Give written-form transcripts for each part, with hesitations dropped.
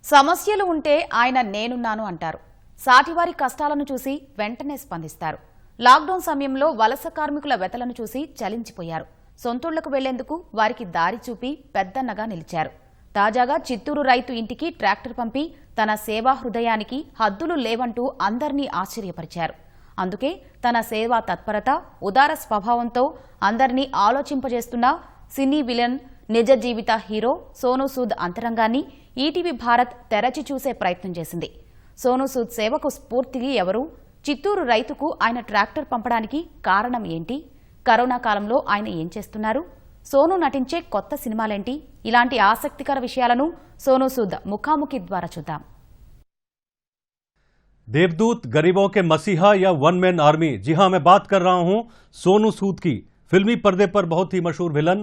సమస్యలు ఉంటే ఆయన నేనున్నాను అంటారు. సాటివారి కష్టాలను చూసి వెంటనే స్పందిస్తారు. లాక్డౌన్ సమయంలో వలస కార్మికుల వెతలను చూసి చలించిపోయారు. సొంతూళ్లకు వెళ్లేందుకు వారికి దారి చూపి పెద్దన్నగా నిలిచారు. తాజాగా చిత్తూరు రైతు ఇంటికి ట్రాక్టర్ పంపి తన సేవా హృదయానికి హద్దులు లేవంటూ అందర్నీ ఆశ్చర్యపరిచారు. అందుకే తన సేవా తత్పరత, ఉదార స్వభావంతో అందర్నీ ఆలోచింపజేస్తున్న సినీ విలన్, నిజ జీవిత హీరో సోనూ సూద్ అంతరంగాన్ని ఈటీవీ భారత్ తెరచి చూసే ప్రయత్నం చేసింది. సోనూ సూద్ సేవకు స్ఫూర్తికి ఎవరు? చిత్తూరు రైతుకు ఆయన ట్రాక్టర్ పంపడానికి కారణం ఏంటి? కరోనా కాలంలో ఆయన ఏం చేస్తున్నారు? సోనూ నటించే కొత్త సినిమాలేంటి? ఇలాంటి ఆసక్తికర విషయాలను సోనూ సూద్ ముఖాముఖి ద్వారా చూద్దాం. देवदूत, गरीबों के मसीहा या वन मैन आर्मी, जी हां, मैं बात कर रहा हूं सोनू सूद की। फिल्मी पर्दे पर बहुत ही मशहूर विलन,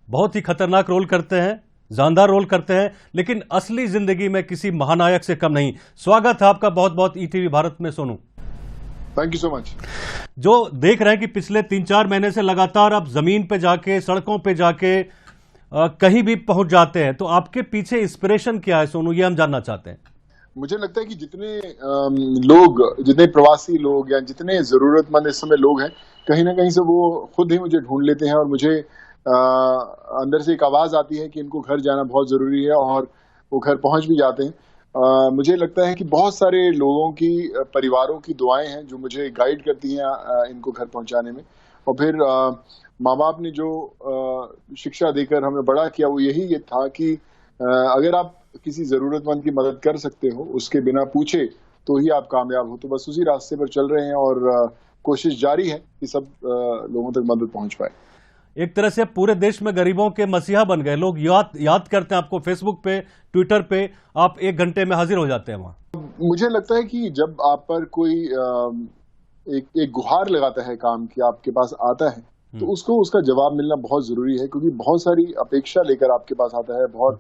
बहुत ही खतरनाक रोल करते हैं, जानदार रोल करते हैं, लेकिन असली जिंदगी में किसी महानायक से कम नहीं। स्वागत है आपका बहुत बहुत ईटीवी भारत में Sonu. Thank you so much. जो देख रहे हैं कि पिछले 3-4 महीने से लगातार आप जमीन पे जाके, सड़कों पे जाके कहीं भी पहुंच जाते हैं, तो आपके पीछे इंस्पिरेशन क्या है सोनू, ये हम जानना चाहते हैं। मुझे लगता है कि जितने लोग, जितने प्रवासी लोग या जितने जरूरतमंद इस समय लोग हैं, कहीं ना कहीं से वो खुद ही मुझे ढूंढ लेते हैं और मुझे अंदर से एक आवाज आती है कि इनको घर जाना बहुत जरूरी है और वो घर पहुंच भी जाते हैं। मुझे लगता है कि बहुत सारे लोगों की, परिवारों की दुआएं हैं जो मुझे गाइड करती हैं इनको घर पहुंचाने में। और फिर माँ बाप ने जो शिक्षा देकर हमें बड़ा किया वो ये था कि अगर आप किसी जरूरतमंद की मदद कर सकते हो, उसके बिना पूछे, तो ही आप कामयाब हो। तो बस उसी रास्ते पर चल रहे हैं और कोशिश जारी है कि सब लोगों तक मदद पहुंच पाए। एक तरह से पूरे देश में गरीबों के मसीहा बन गए। लोग याद करते हैं आपको फेसबुक पे, ट्विटर पे, आप 1 घंटे में हाजिर हो जाते हैं वहां। मुझे लगता है कि जब आप पर कोई एक गुहार लगाता है काम की, आपके पास आता है, तो उसको उसका जवाब मिलना बहुत जरूरी है, क्योंकि बहुत सारी अपेक्षा लेकर आपके पास आता है, बहुत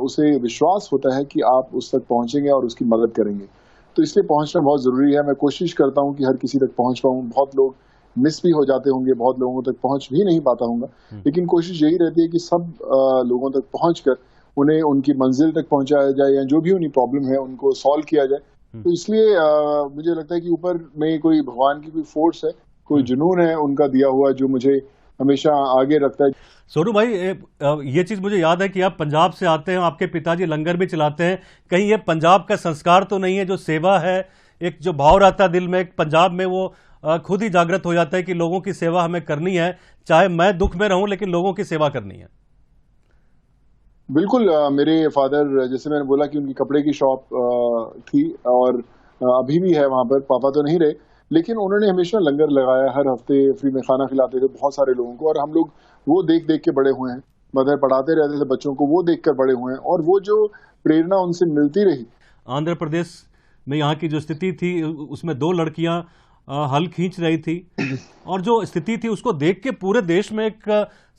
उसे विश्वास होता है कि आप उस तक पहुंचेंगे और उसकी मदद करेंगे। तो इसलिए पहुंचना बहुत जरूरी है। मैं कोशिश करता हूं कि हर किसी तक पहुंच पाऊं। बहुत लोग मिस भी हो जाते होंगे, बहुत लोगों तक पहुंच भी नहीं पाता हूंगा, लेकिन कोशिश यही रहती है कि सब लोगों तक पहुंचकर उन्हें उनकी मंजिल तक पहुंचाया जाए या जो भी उन्हें प्रॉब्लम है उनको सॉल्व किया जाए। तो इसलिए मुझे लगता है कि ऊपर में कोई भगवान की कोई फोर्स है, कोई जुनून है उनका दिया हुआ, जो मुझे हमेशा आगे रखता है। सोनू भाई, ये चीज मुझे याद है कि आप पंजाब से आते हैं, आपके पिताजी लंगर भी चलाते हैं। कहीं ये पंजाब का संस्कार तो नहीं है, जो सेवा है, एक जो भाव रहता है दिल में, एक पंजाब में वो खुद ही जागृत हो जाता है कि लोगों की सेवा हमें करनी है, चाहे मैं दुख में रहूं लेकिन लोगों की सेवा करनी है। बिल्कुल। मेरे फादर, जैसे मैंने बोला कि उनकी कपड़े की शॉप थी और अभी भी है वहां पर। पापा तो नहीं रहे, लेकिन उन्होंने हमेशा लंगर लगाया, हर हफ्ते फ्री में खाना खिलाते थे बहुत सारे लोगों को, और हम लोग वो देख देख के बड़े हुए हैं। मदर पढ़ाते रहते थे बच्चों को, वो देखकर बड़े हुए हैं, और वो जो प्रेरणा उनसे मिलती रही। आंध्र प्रदेश में यहाँ की जो स्थिति थी, उसमें 2 लड़कियां हल खींच रही थी, और जो स्थिति थी उसको देख के पूरे देश में एक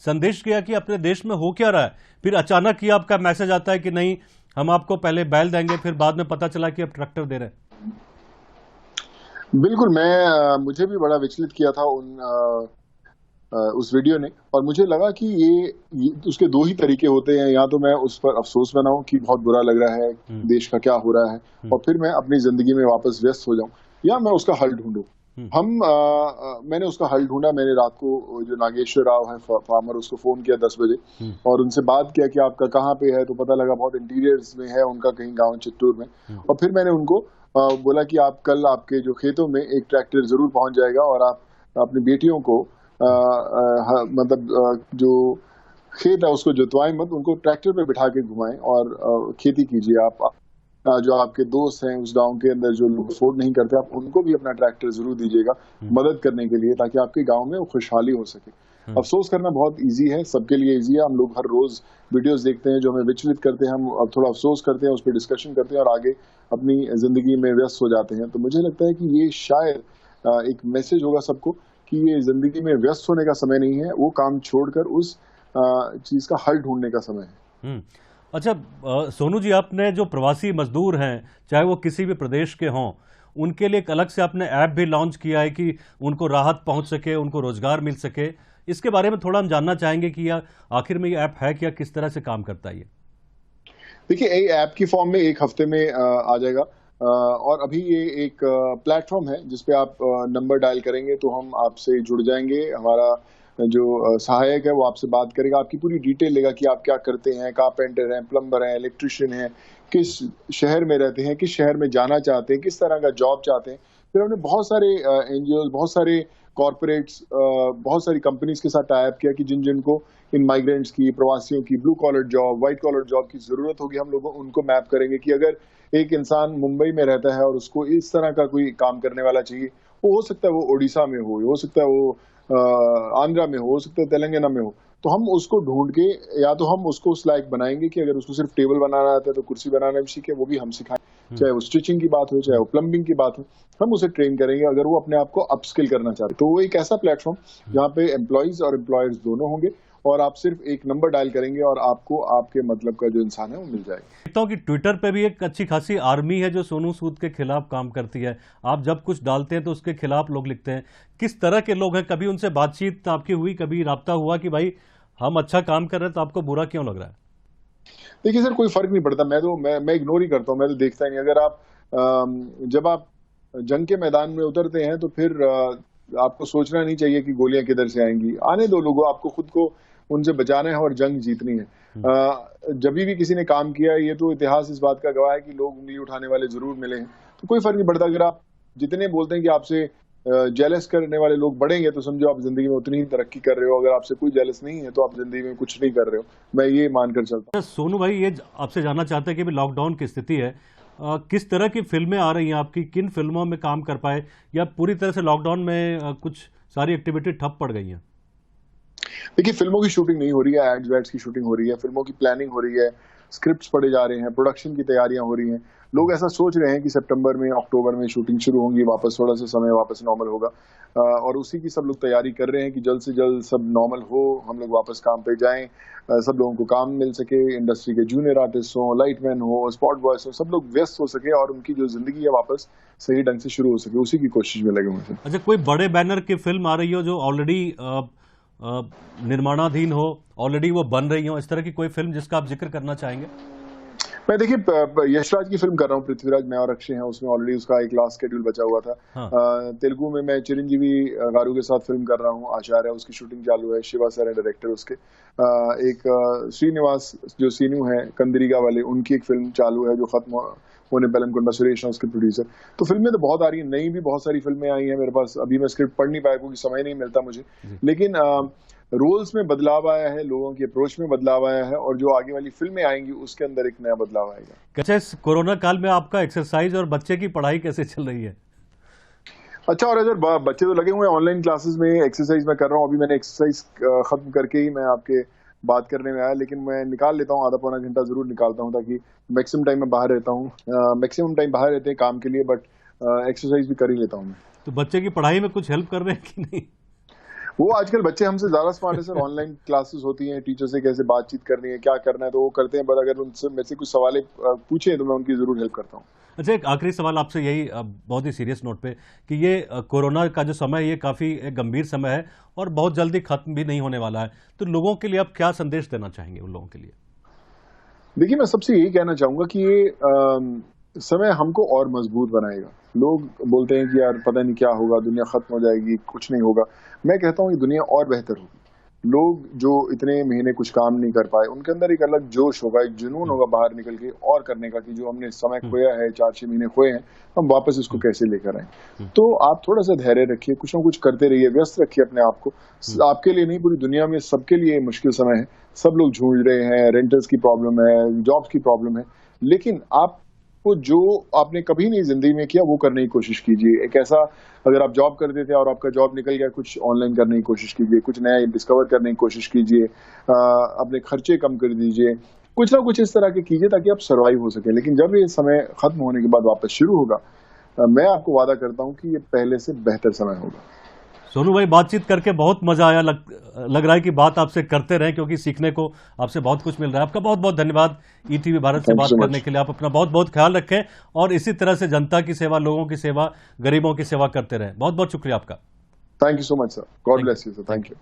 संदेश गया कि अपने देश में हो क्या रहा है। फिर अचानक ही आपका मैसेज आता है कि नहीं, हम आपको पहले बैल देंगे, फिर बाद में पता चला कि अब ट्रैक्टर दे रहे हैं। बिल्कुल। मुझे भी बड़ा विचलित किया था उस वीडियो ने, और मुझे लगा कि ये उसके 2 ही तरीके होते हैं। या तो मैं उस पर अफसोस बनाऊं कि बहुत बुरा लग रहा है, देश का क्या हो रहा है, और फिर मैं अपनी जिंदगी में वापस व्यस्त हो जाऊं, या मैं उसका हल ढूंढूं। मैंने उसका हल ढूंढा। मैंने रात को जो नागेश्वर राव है फार्मर, उसको फोन किया 10 बजे और उनसे बात किया कि आपका कहाँ पे है, तो पता लगा बहुत इंटीरियर्स में है उनका, कहीं गाँव चित्तूर में। और फिर मैंने उनको बोला कि आप कल आपके जो खेतों में एक ट्रैक्टर जरूर पहुंच जाएगा, और आप अपनी बेटियों को मतलब जो खेत है उसको जोतवाएं मत, उनको ट्रैक्टर पे बिठा के घुमाएं और खेती कीजिए। आप जो आपके दोस्त हैं उस गांव के अंदर जो लोग अफोर्ड नहीं करते, आप उनको भी अपना ट्रैक्टर जरूर दीजिएगा मदद करने के लिए, ताकि आपके गांव में वो खुशहाली हो सके। अफसोस करना बहुत इजी है, सबके लिए इजी है। हम लोग हर रोज वीडियोस देखते हैं जो हमें विचलित करते हैं, हम अब थोड़ा अफसोस करते हैं, उस पर डिस्कशन करते हैं और आगे अपनी जिंदगी में व्यस्त हो जाते हैं। तो मुझे लगता है कि ये शायद एक मैसेज होगा सबको कि ये जिंदगी में व्यस्त होने का समय नहीं है, वो काम छोड़कर उस चीज का हल ढूंढने का समय है। अच्छा सोनू जी, आपने जो प्रवासी मजदूर हैं, चाहे वो किसी भी प्रदेश के हों, उनके लिए एक अलग से आपने ऐप भी लॉन्च किया है कि उनको राहत पहुंच सके, उनको रोजगार मिल सके। इसके बारे में थोड़ा हम जानना चाहेंगे कि आखिर में ये ऐप है क्या, किस तरह से काम करता है ये? देखिए ऐप की फॉर्म में एक हफ्ते में आ जाएगा। और अभी ये एक प्लेटफॉर्म है जिसपे आप नंबर डायल करेंगे तो हम आपसे जुड़ जाएंगे। हमारा जो सहायक है वो आपसे बात करेगा, आपकी पूरी डिटेल लेगा कि आप क्या करते हैं, कारपेंटर हैं, प्लम्बर हैं, इलेक्ट्रिशियन हैं, किस शहर में रहते हैं, किस शहर में जाना चाहते हैं, किस तरह का जॉब चाहते हैं। फिर हमने बहुत सारे एनजीओ, बहुत सारे कॉर्पोरेट्स, बहुत सारी कंपनीज के साथ टाई अप किया कि जिन जिनको इन माइग्रेंट्स की, प्रवासियों की blue collar job, white collar job की जरूरत होगी, हम लोगों उनको मैप करेंगे कि अगर एक इंसान मुंबई में रहता है और उसको इस तरह का कोई काम करने वाला चाहिए, वो हो सकता है वो उड़ीसा में हो सकता है वो आंध्रा में हो सकता है तेलंगाना में हो, तो हम उसको ढूंढ के या तो हम उसको उस लायक बनाएंगे कि अगर उसको सिर्फ टेबल बनाना आता है तो कुर्सी बनाना भी सीखे, वो भी हम सिखाएं। चाहे वो स्टिचिंग की बात हो, चाहे वो प्लम्बिंग की बात हो, हम उसे ट्रेन करेंगे अगर वो अपने आप को अपस्किल करना चाहते। तो वो एक ऐसा प्लेटफॉर्म जहाँ पे एम्प्लॉयज और एम्प्लॉयर्स दोनों होंगे और आप सिर्फ एक नंबर डायल करेंगे और आपको आपके मतलब का जो इंसान है वो मिल जाएगा। देखता हूँ कि ट्विटर पे भी एक अच्छी खासी आर्मी है जो सोनू सूद के खिलाफ काम करती है। आप जब कुछ डालते हैं तो उसके खिलाफ लोग लिखते हैं। किस तरह के लोग हैं? कभी उनसे बातचीत आपकी हुई, कभी राब्ता हुआ कि भाई हम अच्छा काम कर रहे हैं तो आपको बुरा क्यों लग रहा है? देखिए सर, कोई फर्क नहीं पड़ता। मैं इग्नोर ही करता हूँ, मैं तो देखता ही नहीं। अगर आप जब आप जंग के मैदान में उतरते हैं तो फिर आपको सोचना नहीं चाहिए कि गोलियां किधर से आएंगी। आने दो लोगों, आपको खुद को उनसे बचाना है और जंग जीतनी है। जब भी किसी ने काम किया है, ये तो इतिहास इस बात का गवाह है कि लोग उंगली उठाने वाले जरूर मिले हैं। तो कोई फर्क नहीं पड़ता। अगर आप जितने बोलते हैं कि आपसे जेलस करने वाले लोग बढ़ेंगे तो समझो आप जिंदगी में उतनी ही तरक्की कर रहे हो। अगर आपसे कोई जेलस नहीं है तो आप जिंदगी में कुछ नहीं कर रहे हो। मैं ये मानकर चलता हूँ। सोनू भाई, ये आपसे जानना चाहते हैं कि लॉकडाउन की स्थिति है, किस तरह की फिल्में आ रही हैं आपकी? किन फिल्मों में काम कर पाए, या पूरी तरह से लॉकडाउन में कुछ सारी एक्टिविटी ठप पड़ गई हैं? देखिए, फिल्मों की शूटिंग नहीं हो रही है, एड्स वैड्स की शूटिंग हो रही है, फिल्मों की प्लानिंग हो रही है, स्क्रिप्ट्स पढ़े जा रहे हैं, प्रोडक्शन की तैयारियां हो रही हैं। लोग ऐसा सोच रहे हैं कि सितंबर में, अक्टूबर में शूटिंग शुरू होंगी, वापस थोड़ा सा समय वापस नॉर्मल होगा। और उसी की सब लोग तैयारी कर रहे हैं कि जल्द से जल्द सब नॉर्मल हो, हम लोग वापस काम पे जाएं, सब लोगों को काम मिल सके, इंडस्ट्री के जूनियर आर्टिस्ट हो, लाइटमैन हो, स्पॉट बॉयज हो, सब लोग व्यस्त हो सके और उनकी जो जिंदगी है वापस सही ढंग से शुरू हो सके, उसी की कोशिश में लगे हुए हैं। अच्छा, कोई बड़े बैनर की फिल्म आ रही हो जो ऑलरेडी निर्माणाधीन हो, ऑलरेडी वो बन रही हो, इस तरह की कोई फिल्म जिसका आप जिक्र करना चाहेंगे? मैं देखिए यशराज की फिल्म कर रहा हूँ, पृथ्वीराज, मैं और अक्षय हैं उसमें। ऑलरेडी उसका एक लास्ट शेड्यूल बचा हुआ था। हाँ। तेलुगु में मैं चिरंजीवी गारू के साथ फिल्म कर रहा हूँ, आचार्य, उसकी शूटिंग चालू है। शिवा सर है डायरेक्टर उसके। एक श्रीनिवास जो सीनू है कंदरीगा वाले, उनकी एक फिल्म चालू है जो खत्म होने बेलमकुंडा, सुरेश है उसके प्रोड्यूसर। तो फिल्में तो बहुत आ रही है, नई भी बहुत सारी फिल्में आई हैं मेरे पास। अभी मैं स्क्रिप्ट पढ़ नहीं पाया क्योंकि समय नहीं मिलता मुझे, लेकिन रोल्स में बदलाव आया है, लोगों की अप्रोच में बदलाव आया है, और जो आगे वाली फिल्में आएंगी उसके अंदर एक नया बदलाव आएगा। अच्छा, इस कोरोना काल में आपका एक्सरसाइज और बच्चे की पढ़ाई कैसे चल रही है? अच्छा, और अगर बच्चे तो लगे हुए हैं ऑनलाइन क्लासेस में, एक्सरसाइज मैं कर रहा हूँ। अभी मैंने एक्सरसाइज खत्म करके ही मैं आपके बात करने में आया, लेकिन मैं निकाल लेता हूँ, आधा पौना घंटा जरूर निकालता हूँ, ताकि मैक्सिमम टाइम मैं बाहर रहता हूँ। मैक्सिमम टाइम बाहर रहते हैं काम के लिए, बट एक्सरसाइज भी कर ही लेता हूँ मैं। तो बच्चे की पढ़ाई में कुछ हेल्प कर रहे हैं कि नहीं? वो आजकल बच्चे हमसे ज्यादा स्मार्ट है सर। ऑनलाइन क्लासेस होती हैं, टीचर से कैसे बातचीत करनी है, क्या करना है, तो वो करते हैं। पर अगर उनसे मेरे से कुछ सवाल पूछे तो मैं उनकी जरूर हेल्प करता हूँ। अच्छा, एक आखिरी सवाल आपसे, यही बहुत ही सीरियस नोट पे, कि ये कोरोना का जो समय है ये काफ़ी एक गंभीर समय है और बहुत जल्दी खत्म भी नहीं होने वाला है, तो लोगों के लिए आप क्या संदेश देना चाहेंगे उन लोगों के लिए? देखिए, मैं सबसे यही कहना चाहूंगा कि ये समय हमको और मजबूत बनाएगा। लोग बोलते हैं कि यार पता नहीं क्या होगा, दुनिया खत्म हो जाएगी, कुछ नहीं होगा। मैं कहता हूँ ये दुनिया और बेहतर होगी। लोग जो इतने महीने कुछ काम नहीं कर पाए, उनके अंदर एक अलग जोश होगा, एक जुनून होगा बाहर निकल के और करने का, कि जो हमने समय खोया है, 4-6 महीने खोए हैं, हम वापस इसको कैसे लेकर आए। तो आप थोड़ा सा धैर्य रखिए, कुछ ना कुछ करते रहिए, व्यस्त रखिए अपने आप को। आपके लिए नहीं, पूरी दुनिया में सबके लिए मुश्किल समय है। सब लोग जूझ रहे हैं, रेंटर्स की प्रॉब्लम है, जॉब्स की प्रॉब्लम है, लेकिन आप जो आपने कभी नहीं जिंदगी में किया वो करने की कोशिश कीजिए। एक ऐसा, अगर आप जॉब करते थे और आपका जॉब निकल गया, कुछ ऑनलाइन करने की कोशिश कीजिए, कुछ नया डिस्कवर करने की कोशिश कीजिए, अपने खर्चे कम कर दीजिए, कुछ ना कुछ इस तरह के कीजिए ताकि आप सर्वाइव हो सके। लेकिन जब ये समय खत्म होने के बाद वापस शुरू होगा, मैं आपको वादा करता हूँ कि ये पहले से बेहतर समय होगा। सोनू भाई, बातचीत करके बहुत मजा आया। लग रहा है कि बात आपसे करते रहें, क्योंकि सीखने को आपसे बहुत कुछ मिल रहा है। आपका बहुत बहुत धन्यवाद ईटीवी भारत से बात करने के लिए। आप अपना बहुत बहुत ख्याल रखें और इसी तरह से जनता की सेवा, लोगों की सेवा, गरीबों की सेवा करते रहें। बहुत बहुत शुक्रिया आपका। Thank you so much sir. God bless you sir. Thank you.